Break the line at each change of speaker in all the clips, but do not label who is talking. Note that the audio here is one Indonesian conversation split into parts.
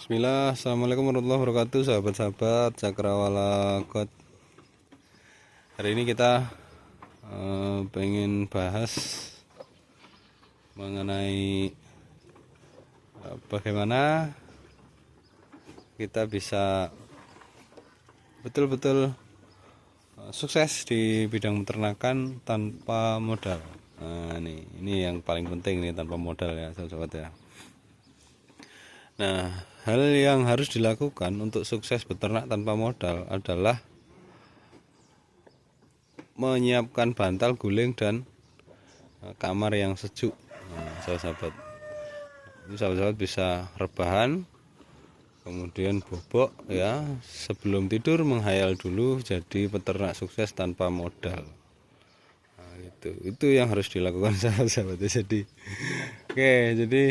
Bismillah, assalamualaikum warahmatullahi wabarakatuh, sahabat-sahabat Cakrawala God. Hari ini kita pengen bahas mengenai bagaimana kita bisa betul-betul sukses di bidang peternakan tanpa modal. Nah, ini yang paling penting nih, tanpa modal ya, sahabat-sahabat ya. Nah, hal yang harus dilakukan untuk sukses beternak tanpa modal adalah menyiapkan bantal, guling, dan kamar yang sejuk. Nah, sahabat-sahabat, ini sahabat-sahabat bisa rebahan, kemudian bobok ya, sebelum tidur menghayal dulu jadi peternak sukses tanpa modal. Nah, itu yang harus dilakukan sahabat-sahabat. Jadi jadi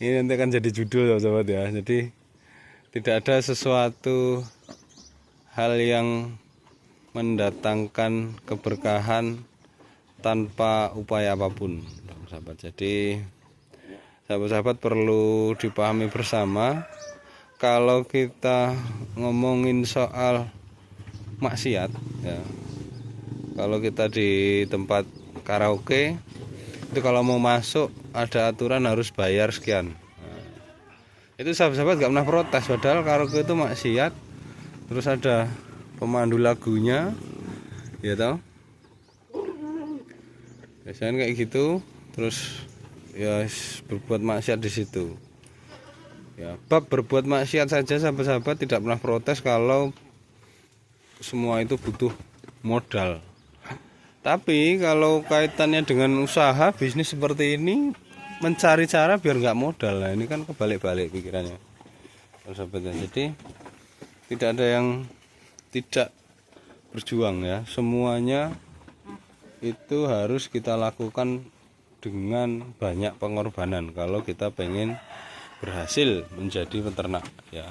ini nanti akan jadi judul sahabat ya. Jadi tidak ada sesuatu hal yang mendatangkan keberkahan tanpa upaya apapun, sahabat. Jadi sahabat-sahabat perlu dipahami bersama, kalau kita ngomongin soal maksiat ya, kalau kita di tempat karaoke itu kalau mau masuk ada aturan harus bayar sekian. Itu sahabat-sahabat gak pernah protes, padahal karaoke itu maksiat. Terus ada pemandu lagunya ya toh, biasanya kayak gitu. Terus ya berbuat maksiat di situ ya. Bab berbuat maksiat saja sahabat-sahabat tidak pernah protes kalau semua itu butuh modal. Tapi kalau kaitannya dengan usaha bisnis seperti ini, mencari cara biar nggak modal, nah ini kan kebalik-balik pikirannya, sahabatnya. Jadi tidak ada yang tidak berjuang ya, semuanya itu harus kita lakukan dengan banyak pengorbanan kalau kita pengen berhasil menjadi peternak ya.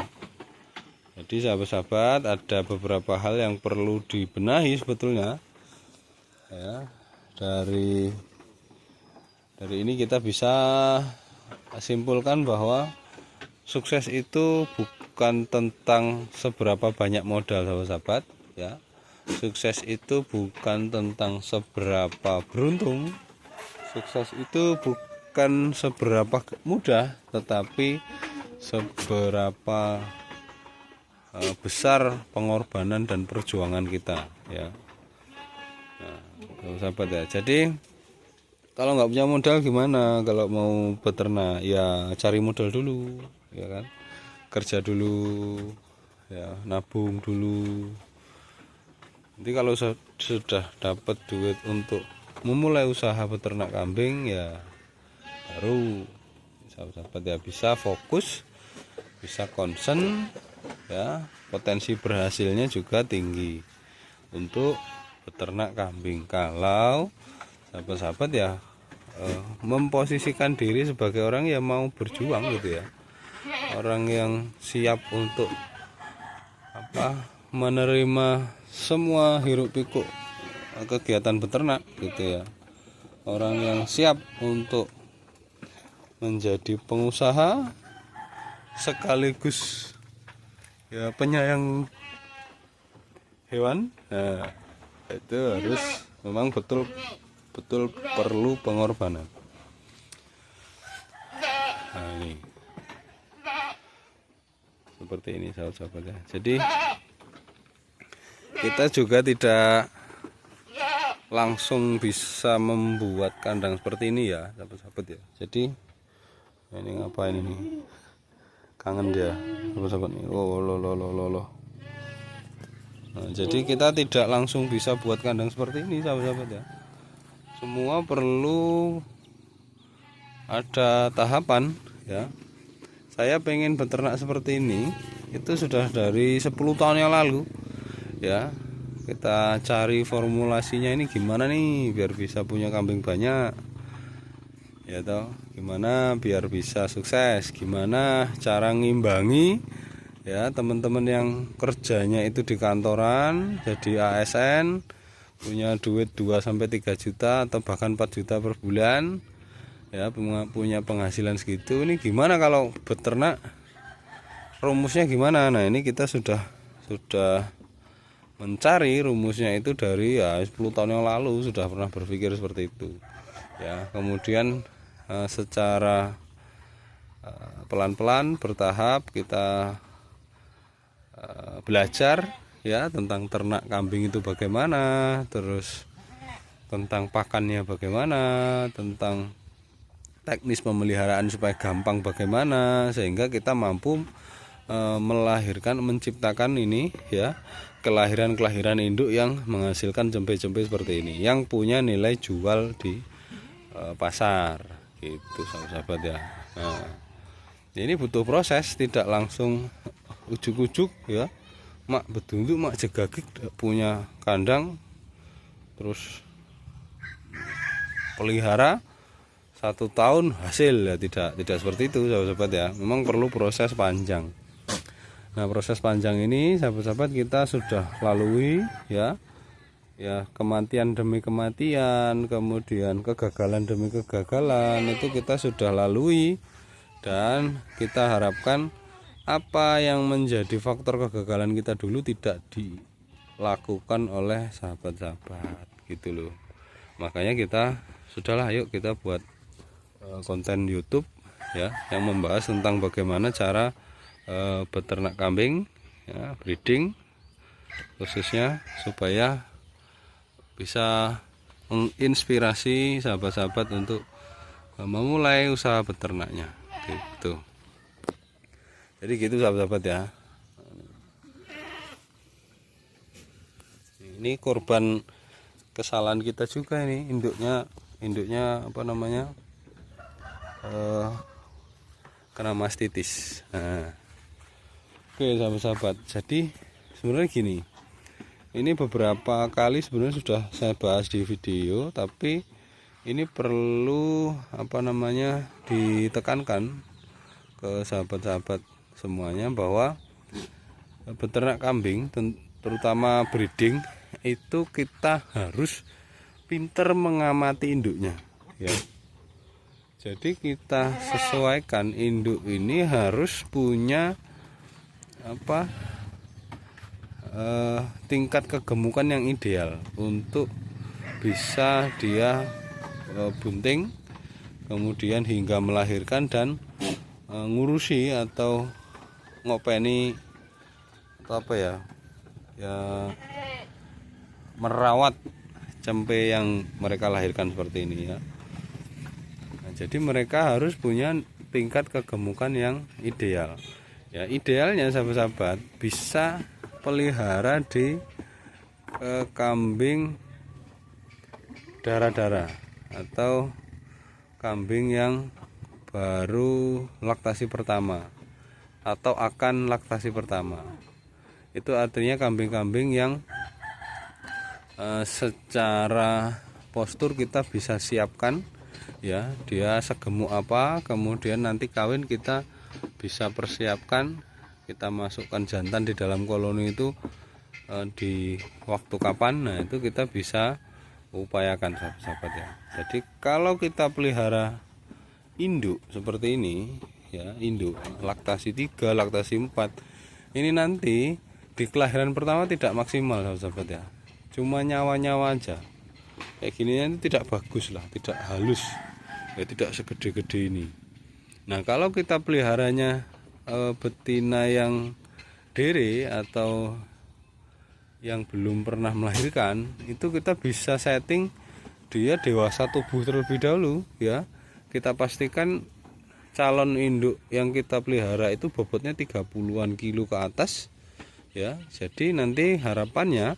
Jadi sahabat-sahabat, ada beberapa hal yang perlu dibenahi sebetulnya ya. Dari ini kita bisa simpulkan bahwa sukses itu bukan tentang seberapa banyak modal sahabat-sahabat ya. Sukses itu bukan tentang seberapa beruntung. Sukses itu bukan seberapa mudah, tetapi seberapa besar pengorbanan dan perjuangan kita ya. Nah, sahabat ya. Jadi kalau nggak punya modal gimana kalau mau beternak? Ya cari modal dulu ya kan, kerja dulu ya, nabung dulu. Nanti kalau sudah dapat duit untuk memulai usaha peternak kambing ya, baru sahabat-sahabat ya bisa fokus, bisa concern ya, potensi berhasilnya juga tinggi untuk peternak kambing kalau sahabat-sahabat ya memposisikan diri sebagai orang yang mau berjuang gitu ya, orang yang siap untuk menerima semua hiruk pikuk kegiatan peternak gitu ya, orang yang siap untuk menjadi pengusaha sekaligus ya penyayang hewan. Nah, itu harus memang betul perlu pengorbanan. Nah, ini seperti ini sahabat-sahabat ya. Jadi kita juga tidak langsung bisa membuat kandang seperti ini ya sahabat-sahabat ya. Jadi ini ngapain ini, kangen dia sahabat-sahabat nih. Loh. Nah, jadi kita tidak langsung bisa buat kandang seperti ini sahabat-sahabat ya. Semua perlu ada tahapan ya. Saya pengen beternak seperti ini itu sudah dari 10 tahun yang lalu ya. Kita cari formulasinya ini gimana nih biar bisa punya kambing banyak ya toh, gimana biar bisa sukses, gimana cara ngimbangi ya teman-teman yang kerjanya itu di kantoran jadi ASN, punya duit 2-3 juta atau bahkan 4 juta per bulan ya, punya penghasilan segitu. Ini gimana kalau beternak rumusnya gimana? Nah, ini kita sudah mencari rumusnya itu dari 10 tahun yang lalu, sudah pernah berpikir seperti itu ya. Kemudian secara pelan-pelan bertahap kita belajar ya tentang ternak kambing itu bagaimana, terus tentang pakannya bagaimana, tentang teknis pemeliharaan supaya gampang bagaimana, sehingga kita mampu melahirkan, menciptakan ini ya, kelahiran induk yang menghasilkan cempe-cempe seperti ini, yang punya nilai jual di pasar gitu sahabat-sahabat ya. Nah, ini butuh proses, tidak langsung ujuk-ujuk ya. Mak bedunduk, mak jegagik punya kandang terus pelihara 1 tahun hasil ya, tidak seperti itu sahabat-sahabat ya. Memang perlu proses panjang. Nah, proses panjang ini sahabat-sahabat kita sudah lalui ya. Ya, kematian demi kematian, kemudian kegagalan demi kegagalan itu kita sudah lalui, dan kita harapkan apa yang menjadi faktor kegagalan kita dulu tidak dilakukan oleh sahabat-sahabat gitu loh. Makanya kita sudahlah, yuk kita buat konten YouTube ya yang membahas tentang bagaimana cara beternak kambing ya, breeding khususnya, supaya bisa menginspirasi sahabat-sahabat untuk memulai usaha beternaknya gitu. Jadi gitu sahabat-sahabat ya. Ini korban kesalahan kita juga ini, induknya apa namanya, kena mastitis. Nah, oke sahabat-sahabat, jadi sebenarnya gini, ini beberapa kali sebenarnya sudah saya bahas di video, tapi ini perlu apa namanya ditekankan ke sahabat-sahabat semuanya bahwa beternak kambing terutama breeding itu kita harus pinter mengamati induknya ya. Jadi kita sesuaikan, induk ini harus punya apa tingkat kegemukan yang ideal untuk bisa dia bunting, kemudian hingga melahirkan dan ngurusi atau ngopeni atau apa ya, merawat cempe yang mereka lahirkan seperti ini ya. Nah, jadi mereka harus punya tingkat kegemukan yang ideal ya. Idealnya sahabat-sahabat bisa pelihara di kambing darah-darah atau kambing yang baru laktasi pertama atau akan laktasi pertama. Itu artinya kambing-kambing yang secara postur kita bisa siapkan ya, dia segemuk apa, kemudian nanti kawin kita bisa persiapkan, kita masukkan jantan di dalam koloni itu di waktu kapan. Nah, itu kita bisa upayakan sahabat-sahabat ya. Jadi kalau kita pelihara induk seperti ini ya, induk laktasi 3, laktasi 4, ini nanti di kelahiran pertama tidak maksimal sahabat-sahabat ya, cuma nyawa-nyawa aja kayak gini, nanti tidak bagus lah, tidak halus ya, tidak segede-gede ini. Nah, kalau kita peliharanya betina yang dere atau yang belum pernah melahirkan, itu kita bisa setting dia dewasa tubuh terlebih dahulu ya. Kita pastikan calon induk yang kita pelihara itu bobotnya 30-an kilo ke atas ya. Jadi nanti harapannya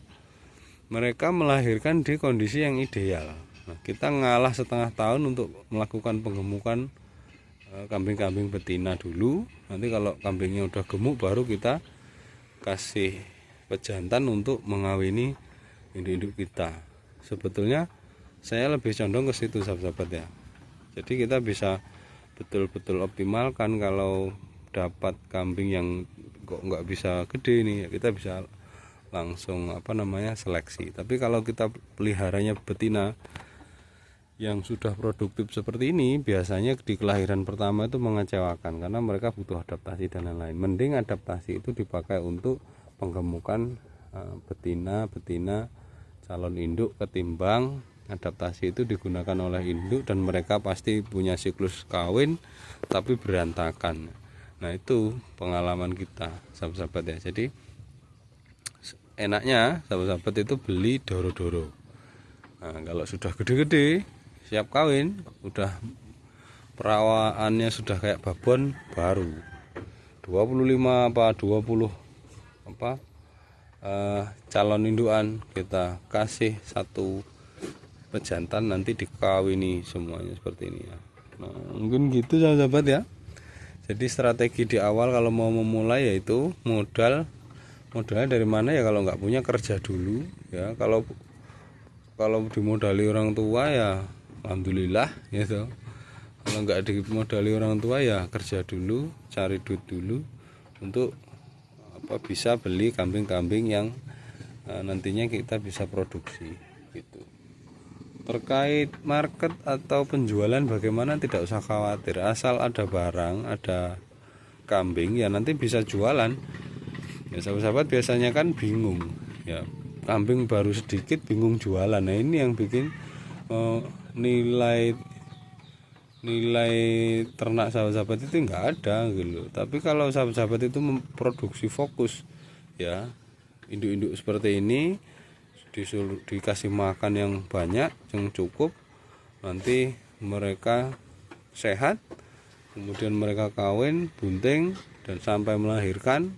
mereka melahirkan di kondisi yang ideal. Nah, kita ngalah setengah tahun untuk melakukan penggemukan kambing-kambing betina dulu. Nanti kalau kambingnya udah gemuk baru kita kasih pejantan untuk mengawini induk-induk kita. Sebetulnya saya lebih condong ke situ sahabat-sahabat ya. Jadi kita bisa betul-betul optimalkan. Kalau dapat kambing yang kok nggak bisa gede nih ya, kita bisa langsung apa namanya seleksi. Tapi kalau kita peliharanya betina yang sudah produktif seperti ini biasanya di kelahiran pertama itu mengecewakan karena mereka butuh adaptasi dan lain-lain. Mending adaptasi itu dipakai untuk penggemukan betina calon induk ketimbang adaptasi itu digunakan oleh induk dan mereka pasti punya siklus kawin tapi berantakan. Nah itu pengalaman kita sahabat-sahabat ya. Jadi enaknya sahabat-sahabat itu beli doro-doro. Nah, kalau sudah gede-gede siap kawin, udah perawaannya sudah kayak babon baru 25 apa 20 apa calon indukan kita kasih satu pejantan, nanti dikawini semuanya seperti ini ya. Nah, mungkin gitu sahabat ya. Jadi strategi di awal kalau mau memulai yaitu modalnya dari mana ya, kalau nggak punya kerja dulu ya. Kalau dimodali orang tua ya alhamdulillah gitu. Kalau nggak dimodali orang tua ya kerja dulu, cari duit dulu untuk bisa beli kambing-kambing yang nantinya kita bisa produksi gitu. Terkait market atau penjualan bagaimana tidak usah khawatir, asal ada barang, ada kambing ya nanti bisa jualan. Ya sahabat-sahabat biasanya kan bingung ya, kambing baru sedikit bingung jualan. Nah ini yang bikin nilai ternak sahabat-sahabat itu enggak ada gitu. Tapi kalau sahabat-sahabat itu memproduksi fokus ya, induk-induk seperti ini dikasih makan yang banyak, yang cukup, nanti mereka sehat, kemudian mereka kawin, bunting dan sampai melahirkan,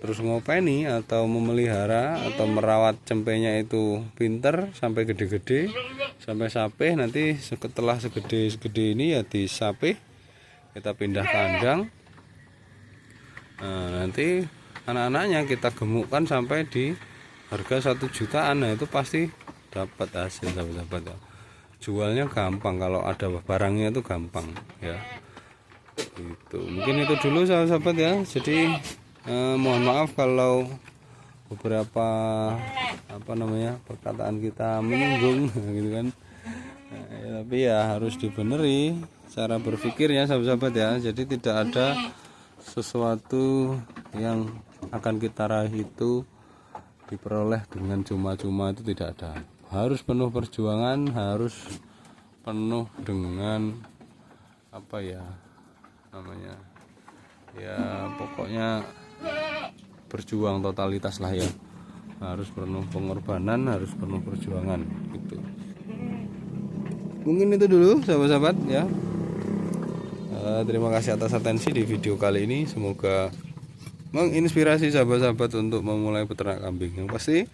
terus ngopeni atau memelihara atau merawat cempenya itu pinter sampai gede-gede, sampai sapeh. Nanti setelah segede ini ya disapeh, kita pindah kandang. Nah, nanti anak-anaknya kita gemukkan sampai di harga 1 jutaan. Nah itu pasti dapat hasil sahabat-sahabat ya. Jualnya gampang, kalau ada barangnya itu gampang ya. Itu mungkin itu dulu sahabat-sahabat ya. Jadi mohon maaf kalau beberapa perkataan kita menyinggung gitu kan. Ya, tapi ya harus dibeneri cara berpikirnya sahabat-sahabat ya. Jadi tidak ada sesuatu yang akan kita raih itu diperoleh dengan cuma-cuma, itu tidak ada. Harus penuh perjuangan, harus penuh dengan ya pokoknya berjuang totalitas lah ya. Harus penuh pengorbanan, harus penuh perjuangan gitu. Mungkin itu dulu sahabat-sahabat ya. Terima kasih atas atensi di video kali ini. Semoga menginspirasi sahabat-sahabat untuk memulai peternak kambing. Yang pasti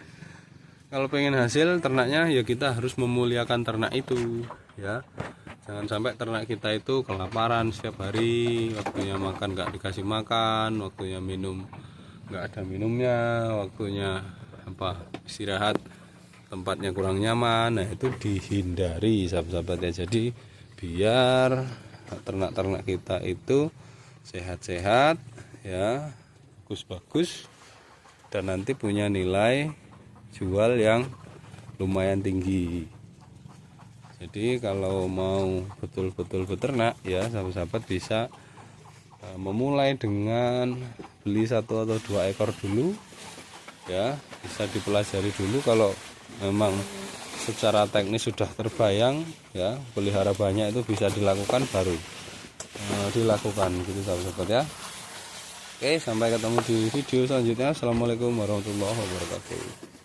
kalau pengen hasil ternaknya ya kita harus memuliakan ternak itu ya. Jangan sampai ternak kita itu kelaparan setiap hari, waktunya makan nggak dikasih makan, waktunya minum nggak ada minumnya, waktunya istirahat tempatnya kurang nyaman. Nah itu dihindari sahabat-sahabat ya. Jadi biar ternak-ternak kita itu sehat-sehat ya, bagus dan nanti punya nilai jual yang lumayan tinggi. Jadi kalau mau betul-betul beternak ya sahabat-sahabat bisa memulai dengan beli 1 atau 2 ekor dulu ya, bisa dipelajari dulu. Kalau memang secara teknis sudah terbayang ya, pelihara banyak itu bisa dilakukan, baru dilakukan gitu sahabat-sahabat ya. Oke, sampai ketemu di video selanjutnya. Assalamualaikum warahmatullahi wabarakatuh.